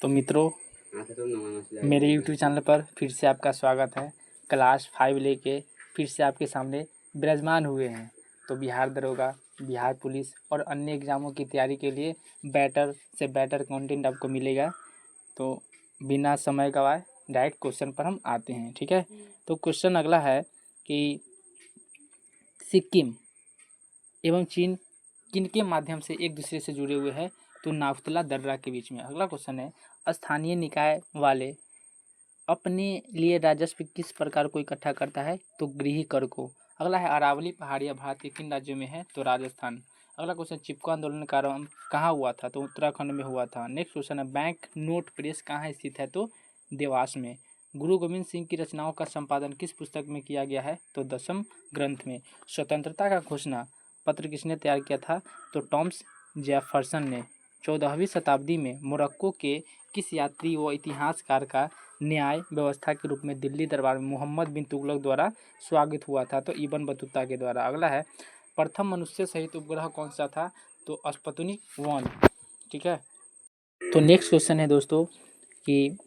तो मित्रों, मेरे YouTube चैनल पर फिर से आपका स्वागत है। क्लास 5 लेके फिर से आपके सामने विराजमान हुए हैं। तो बिहार दरोगा, बिहार पुलिस और अन्य एग्ज़ामों की तैयारी के लिए बेटर से बेटर कंटेंट आपको मिलेगा। तो बिना समय गवाए डायरेक्ट क्वेश्चन पर हम आते हैं, ठीक है। तो क्वेश्चन अगला है कि सिक्किम एवं चीन किनके माध्यम से एक दूसरे से जुड़े हुए हैं? तो नाथुला दर्रा के बीच में। अगला क्वेश्चन है, स्थानीय निकाय वाले अपने लिए राजस्व किस प्रकार को इकट्ठा करता है? तो गृह कर को। अगला है, अरावली पहाड़ियाँ भारत के किन राज्यों में है? तो राजस्थान। अगला क्वेश्चन, चिपको आंदोलन का आरंभ कहाँ हुआ था? तो उत्तराखंड में हुआ था। नेक्स्ट क्वेश्चन है, बैंक नोट प्रेस कहाँ स्थित है? तो देवास में। गुरु गोविंद सिंह की रचनाओं का संपादन किस पुस्तक में किया गया है? तो दशम ग्रंथ में। स्वतंत्रता का घोषणा पत्र किसने तैयार किया था? तो टॉमस जेफरसन ने। 14वीं शताब्दी में मोरक्को के किस यात्री व इतिहासकार का न्याय व्यवस्था के रूप में दिल्ली दरबार में मोहम्मद बिन तुगलक द्वारा स्वागत हुआ था? तो इब्न बतूता के द्वारा। अगला है, प्रथम मनुष्य सहित उपग्रह कौन सा था? तो स्पुतनिक 1, ठीक है। तो नेक्स्ट क्वेश्चन है दोस्तों कि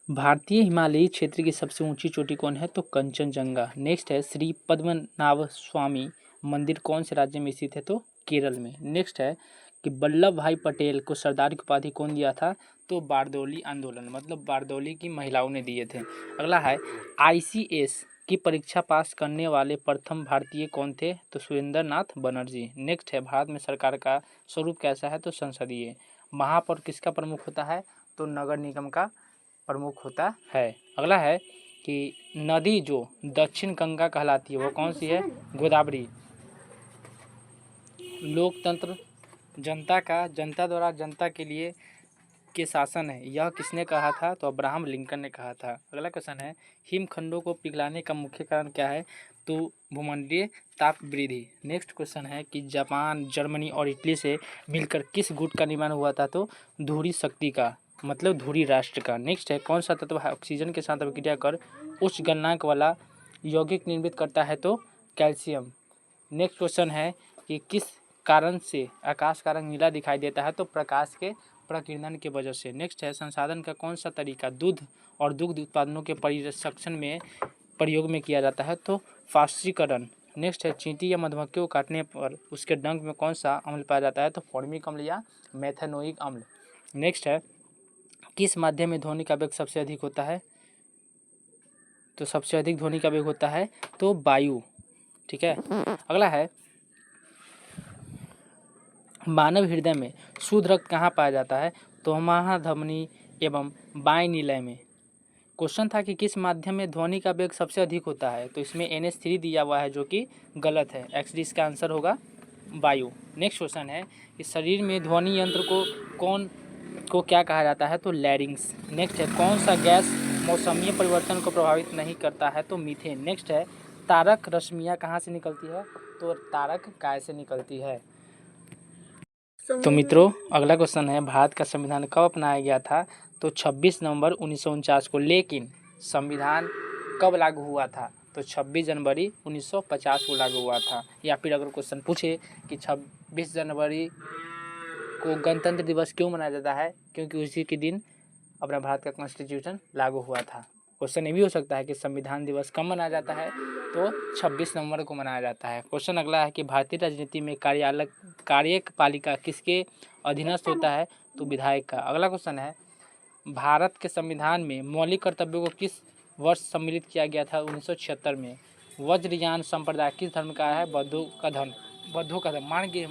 भारतीय हिमालयी क्षेत्र की सबसे ऊंची चोटी कौन है? तो कंचनजंगा। नेक्स्ट है, श्री पद्मनाभ स्वामी मंदिर कौन से राज्य में स्थित है? तो केरल में। नेक्स्ट है कि वल्लभ भाई पटेल को सरदार की उपाधि कौन दिया था? तो बारदौली आंदोलन, मतलब बारदौली की महिलाओं ने दिए थे। अगला है, ICS की परीक्षा पास करने वाले प्रथम भारतीय कौन थे? तो सुरेंद्र नाथ बनर्जी। नेक्स्ट है, भारत में सरकार का स्वरूप कैसा है? तो संसदीय। महापौर किसका प्रमुख होता है? तो नगर निगम का प्रमुख होता है। अगला है कि नदी जो दक्षिण गंगा कहलाती है वो कौन सी है? गोदावरी। लोकतंत्र जनता द्वारा जनता के लिए के शासन है, यह किसने कहा था? तो अब्राहम लिंकन ने कहा था। अगला क्वेश्चन है, हिमखंडों को पिघलाने का मुख्य कारण क्या है? तो भूमंडलीय ताप वृद्धि। नेक्स्ट क्वेश्चन है कि जापान, जर्मनी और इटली से मिलकर किस गुट का निर्माण हुआ था? तो धुरी शक्ति का, मतलब धुरी राष्ट्र का। नेक्स्ट है, कौन सा तत्व ऑक्सीजन के साथ अभिक्रिया कर उच्च गलनांक वाला यौगिक निर्मित करता है? तो कैल्शियम। नेक्स्ट क्वेश्चन है कि किस कारण से आकाश का रंग नीला दिखाई देता है? तो प्रकाश के प्रकीर्णन की वजह से। नेक्स्ट है, संसाधन का कौन सा तरीका दूध और दुग्ध उत्पादनों के परिरक्षण में प्रयोग में किया जाता है? तो फास्टीकरण। नेक्स्ट है, चींटी या मधुमक्खी को काटने पर उसके डंक में कौन सा अम्ल पाया जाता है? तो फॉर्मिक अम्ल या मेथेनोइक अम्ल। नेक्स्ट है, किस माध्यम में ध्वनि का वेग सबसे अधिक होता है? तो सबसे अधिक ध्वनि का वेग होता है तो वायु, ठीक है। अगला है, मानव हृदय में शुद्ध रक्त कहाँ पाया जाता है? तो महाधमनी एवं बाएं नीलय में। क्वेश्चन था कि किस माध्यम में ध्वनि का वेग सबसे अधिक होता है? तो इसमें NH3 दिया हुआ है जो कि गलत है। XD इसका आंसर होगा वायु। नेक्स्ट क्वेश्चन है कि शरीर में ध्वनि यंत्र को क्या कहा जाता है? तो लैरिंग्स। नेक्स्ट है, कौन सा गैस मौसमीय परिवर्तन को प्रभावित नहीं करता है? तो मीथेन। नेक्स्ट है, तारक रश्मियाँ कहाँ से निकलती है? तो तारक काय से निकलती है। तो मित्रों, अगला क्वेश्चन है, भारत का संविधान कब अपनाया गया था? तो 26 नवंबर 1949 को। लेकिन संविधान कब लागू हुआ था? तो 26 जनवरी 1950 को लागू हुआ था। या फिर अगर क्वेश्चन पूछे कि 26 जनवरी को गणतंत्र दिवस क्यों मनाया जाता है? क्योंकि उसी के दिन अपना भारत का कॉन्स्टिट्यूशन लागू हुआ था। क्वेश्चन ये भी हो सकता है कि संविधान दिवस कब मनाया जाता है? तो 26 नवंबर को मनाया जाता है। क्वेश्चन अगला है कि भारतीय राजनीति में कार्यपालिका किसके अधीनस्थ होता है? तो विधायक का। अगला क्वेश्चन है, भारत के संविधान में मौलिक कर्तव्यों को किस वर्ष सम्मिलित किया गया था? 1976 में। वज्रयान संप्रदाय किस धर्म का है? बौद्धों का धर्म मान के।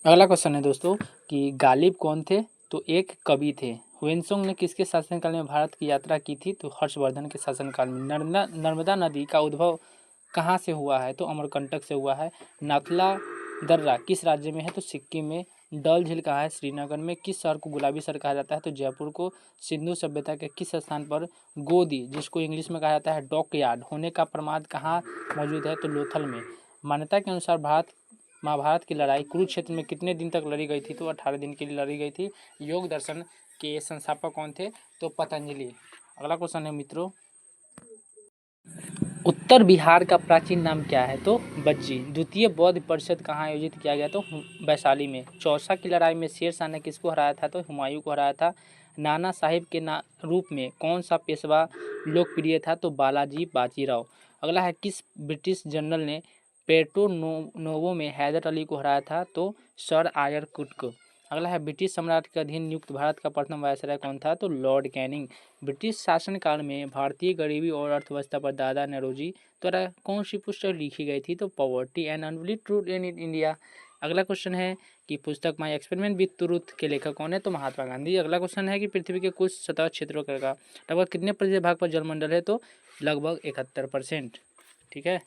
अगला क्वेश्चन है दोस्तों कि गालिब कौन थे? तो एक कवि थे। हुएनसोंग ने किसके शासनकाल में भारत की यात्रा की थी? तो हर्षवर्धन के शासनकाल में। नर्मदा नदी का उद्भव कहाँ से हुआ है? तो अमरकंटक से हुआ है। नाथुला दर्रा किस राज्य में है? तो सिक्किम में। डल झील कहाँ है? श्रीनगर में। किस शहर को गुलाबी शहर कहा जाता है? तो जयपुर को। सिंधु सभ्यता के किस स्थान पर गोदी, जिसको इंग्लिश में कहा जाता है डॉकयार्ड, होने का प्रमाद कहाँ मौजूद है? तो लोथल में। मान्यता के अनुसार महाभारत की लड़ाई कुरुक्षेत्र में कितने दिन तक लड़ी गई थी? तो 18 दिन के लिए लड़ी गई थी। योग दर्शन के संस्थापक कौन थे? तो पतंजलि। अगला क्वेश्चन है मित्रों, उत्तर बिहार का प्राचीन नाम क्या है? तो बज्जी। द्वितीय बौद्ध परिषद कहाँ आयोजित किया गया? तो वैशाली में। चौसा की लड़ाई में शेर शाह ने किसको हराया था? तो हुमायूं को हराया था। नाना साहिब के रूप में कौन सा पेशवा लोकप्रिय था? तो बालाजी बाजीराव। अगला है, किस ब्रिटिश जनरल ने पेट्रो नोवो में हैदर अली को हराया था? तो सर आयर कुट को। अगला है, ब्रिटिश सम्राट के अधीन नियुक्त भारत का प्रथम वायसराय कौन था? तो लॉर्ड कैनिंग। ब्रिटिश शासनकाल में भारतीय गरीबी और अर्थव्यवस्था पर दादा नौरोजी द्वारा कौन सी पुस्तक लिखी गई थी? तो poverty and unbelieved truth in India. अगला क्वेश्चन है कि पुस्तक माई एक्सपेरिमेंट विथ ट्रूथ के लेखक कौन है? तो महात्मा गांधी। अगला क्वेश्चन है कि पृथ्वी के कुल सतह क्षेत्रों का लगभग कितने प्रतिशत भाग पर जलमंडल है? तो लगभग 71%। ठीक है।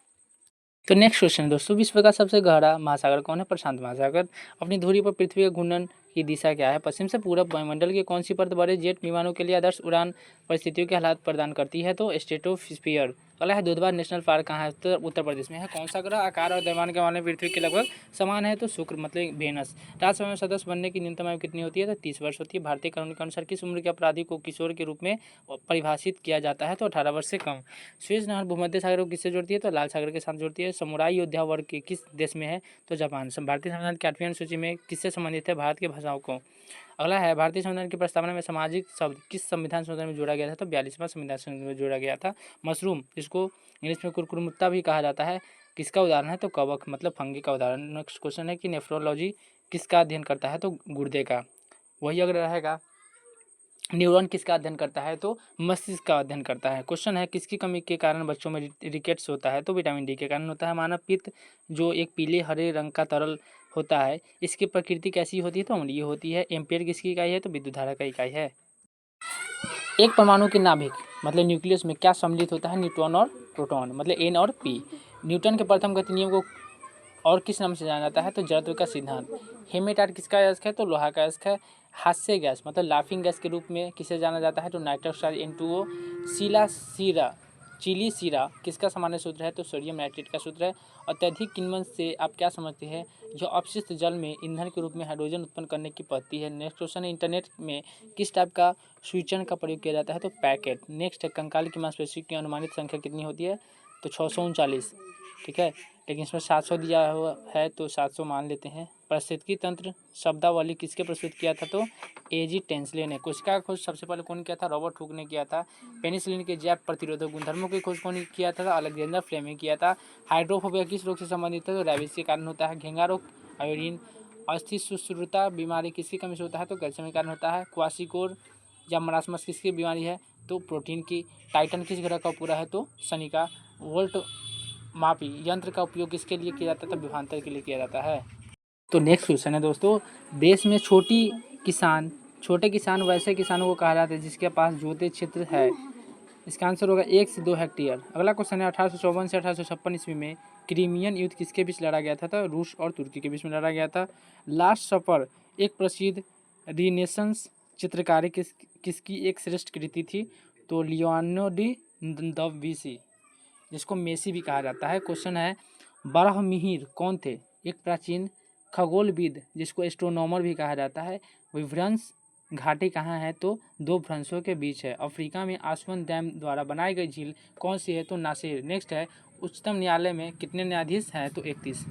तो नेक्स्ट क्वेश्चन दोस्तों, विश्व का सबसे गहरा महासागर कौन है? प्रशांत महासागर। अपनी धुरी पर पृथ्वी के घूर्णन की दिशा क्या है? पश्चिम से पूरब। वायुमंडल की कौन सी परत बड़े जेट विमानों के लिए आदर्श उड़ान परिस्थितियों के हालात प्रदान करती है? तो स्ट्रेटोस्फीयर। अगला है, दुधवा नेशनल पार्क कहाँ है? तो उत्तर प्रदेश में है। कौन सा ग्रह आकार और द्रव्यमान के मामले में पृथ्वी के लगभग समान है? तो शुक्र मतलब वेनस। राज्यसभा में सदस्य बनने की न्यूनतम आयु कितनी होती है? तो 30 वर्ष होती है। भारतीय कानून के अनुसार किस उम्र के अपराधी को किशोर के रूप में परिभाषित किया जाता है? तो 18 वर्ष से कम। स्वेज नहर भूमध्य सागर को किससे जोड़ती है? तो लाल सागर के साथ जोड़ती है। समुराई योद्धा वर्ग के किस देश में है? तो जापान। भारतीय संविधान की 8वीं अनुसूची में किससे संबंधित है? भारत की भाषाओं को। अगला है, भारतीय संविधान की प्रस्तावना में सामाजिक शब्द किस संविधान संशोधन में जोड़ा गया था? तो 42वां संविधान संशोधन में जोड़ा गया था। मशरूम, जिसको इंग्लिश में कुरकुमुत्ता भी कहा जाता है, किसका उदाहरण है? तो कवक मतलब फंगी का उदाहरण। नेक्स्ट क्वेश्चन है कि नेफ्रोलॉजी किसका अध्ययन करता है? तो गुर्दे का। वही अगर रहेगा, न्यूरॉन किसका अध्ययन करता है? तो मस्तिष्क का अध्ययन करता है। क्वेश्चन है, किसकी कमी के कारण बच्चों में रिकेट्स होता है? तो विटामिन डी के कारण होता है। मानव पित्त जो एक पीले हरे रंग का तरल होता है, इसकी प्रकृति कैसी होती है? तो अम्लीय होती है। एम्पियर किसकी इकाई है? तो विद्युत धारा का इकाई है। एक परमाणु के नाभिक मतलब न्यूक्लियस में क्या सम्मिलित होता है? न्यूट्रॉन और प्रोटॉन मतलब एन और पी। न्यूटन के प्रथम गति नियम को और किस नाम से जाना जाता है? तो जड़त्व का सिद्धांत। हेमेटाइट किसका अयस्क है? तो लोहा का अयस्क है। हास्य गैस मतलब लाफिंग गैस के रूप में किसे जाना जाता है? तो नाइट्रस ऑक्साइड N2O। चिली सीरा किसका सामान्य सूत्र है? तो सोडियम नाइट्रेट का सूत्र है। अत्यधिक किण्वन से आप क्या समझते हैं? जो अपशिष्ट जल में ईंधन के रूप में हाइड्रोजन उत्पन्न करने की पद्धति है। नेक्स्ट क्वेश्चन है, इंटरनेट में किस टाइप का स्विचन का प्रयोग किया जाता है? तो पैकेट। नेक्स्ट है, कंकाल की मांसपेशी की अनुमानित संख्या कितनी होती है? तो 639। ठीक है, लेकिन इसमें 700 दिया हुआ है तो 700 मान लेते हैं। पारिस्थितिकी तंत्र शब्दावली किसके प्रस्तुत किया था? तो एजी टेंसले ने। कोशिका का खोज सबसे पहले कौन किया था? रॉबर्ट हुक ने किया था। पेनिसिलिन के जैव प्रतिरोधक गुणधर्मों की खोज कौन किया था? अलेक्जेंडर फ्लेमिंग किया था। हाइड्रोफोबिया किस रोग से संबंधित है? तो रेबीज के कारण होता है। घेंगा रोग, आयोडीन। अस्थिसुश्रुता बीमारी किसकी कमी से होता है? तो कैल्शियम के कारण होता है। क्वासिकोर या मरासमस किसकी बीमारी है? तो प्रोटीन की। टाइटन किस ग्रह का पूरा है? तो शनि का। वोल्ट मापी यंत्र का उपयोग किसके लिए किया जाता था? विभवांतर के लिए किया जाता है। तो नेक्स्ट क्वेश्चन है दोस्तों, देश में छोटे किसान वैसे किसानों को कहा जाता है जिसके पास जोते क्षेत्र है। इसका आंसर होगा 1 से 2 हेक्टेयर। अगला क्वेश्चन है, 1854 से 1856 ईस्वी में क्रीमियन युद्ध किसके बीच लड़ा गया था? तो रूस और तुर्की के बीच में लड़ा गया था। लास्ट सफर एक प्रसिद्ध रीनेसेंस चित्रकारी किसकी एक श्रेष्ठ कृति थी? तो लियोनार्डो दा विंची, जिसको मेसी भी कहा जाता है। क्वेश्चन है, बारहमिहिर कौन थे? एक प्राचीन खगोलविद जिसको एस्ट्रोनॉमर भी कहा जाता है। विभ्रंश घाटी कहाँ है? तो दो भ्रंशों के बीच है। अफ्रीका में आसवन डैम द्वारा बनाई गई झील कौन सी है? तो नासिर। नेक्स्ट है, उच्चतम न्यायालय में कितने न्यायाधीश हैं? तो 31।